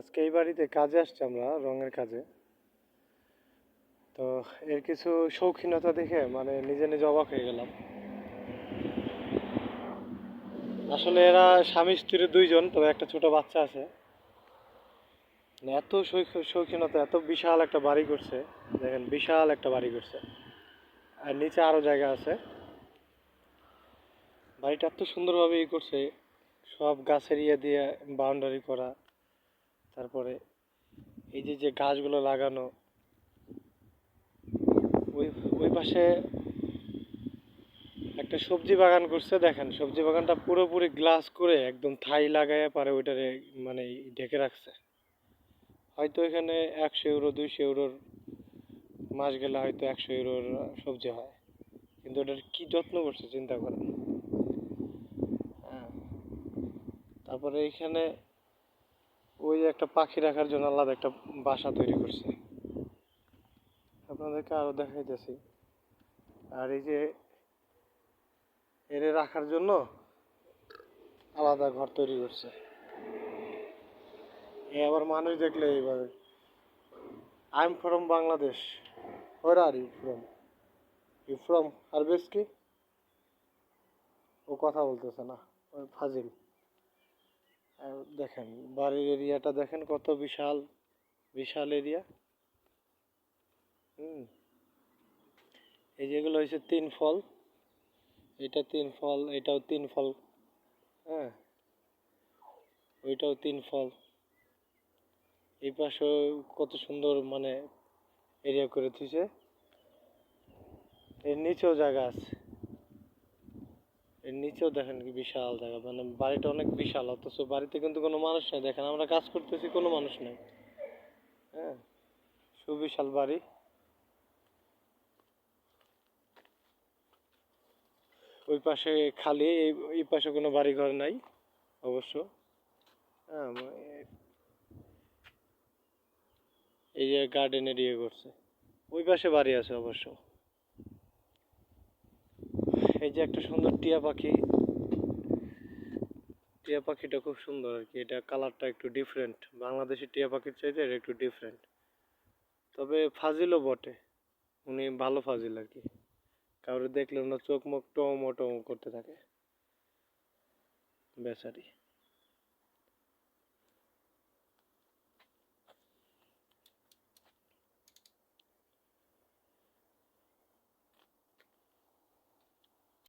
আজকে এই বাড়িতে কাজে আসছি আমরা, রঙের কাজে। তো এর কিছু শৌখিনতা দেখে মানে নিজে নিজে অবাক হয়ে গেলাম। আসলে এরা স্বামী স্ত্রী দুইজন, তবে একটা ছোট বাচ্চা আছে। মানে এত শৌখিনতা, এত বিশাল একটা বাড়ি করছে। দেখেন, বিশাল একটা বাড়ি করছে, আর নিচে আরো জায়গা আছে। বাড়িটা এত সুন্দরভাবে করছে, সব গাছের ইয়ে দিয়ে বাউন্ডারি করা। তারপরে এই যে যে গাছগুলো লাগানো, ওই ওই পাশে একটা সবজি বাগান করছে। দেখেন, সবজি বাগানটা পুরোপুরি গ্লাস করে একদম থাই লাগাইয়া পারে ওইটারে মানে ঢেকে রাখছে। হয়তো এখানে 100 ইউরো 200 ইউরোর মাস গেলে হয়তো 100 ইউরোর সবজি হয়, কিন্তু ওটার কি যত্ন করছে চিন্তা করেন। হ্যাঁ, তারপরে এইখানে ওই একটা পাখি রাখার জন্য আলাদা একটা বাসা তৈরি করছে, আপনাদেরকে আরো দেখাইতেছি। আর এই যে এরে রাখার জন্য আলাদা ঘর তৈরি করছে। এ আবার মানুষ দেখলে এইভাবে, I am from Bangladesh, where are you from? You from হারবেস্কি? ও কথা বলতেছে না, ওই ফাজিল। আর দেখেন বাড়ির এরিয়াটা, দেখেন কত বিশাল, বিশাল এরিয়া। হুম, এই যেগুলো হয়েছে 3 ফল, এটা 3 ফল, এটাও 3 ফল। হ্যাঁ, ওইটাও 3 ফল। এই পাশেও কত সুন্দর মানে এরিয়া করে দিয়েছে। এর নিচেও জায়গা আছে, এর নিচেও দেখেন কি বিশাল জায়গা, মানে বাড়িটা অনেক বিশাল, অথচ বাড়িতে কিন্তু কোনো মানুষ নেই। দেখেন, আমরা কাজ করতেছি, কোনো মানুষ নেই। হ্যাঁ, সুবিশাল বাড়ি। ওই পাশে খালি, এই পাশে কোনো বাড়ি ঘর নাই অবশ্য। হ্যাঁ, এই যে গার্ডেন এরিয়া করছে, ওই পাশে বাড়ি আছে অবশ্য। এই যে একটা সুন্দর টিয়া পাখি, টিয়া পাখিটা খুব সুন্দর আর কি। এটা কালারটা একটু ডিফারেন্ট, বাংলাদেশি টিয়া পাখির চাইতে এটা একটু ডিফারেন্ট। তবে ফাজিলও বটে, উনি ভালো ফাজিল আর কি। কাউরে দেখলে ওনার চোখ মুখ টম টম করতে থাকে বেচারি।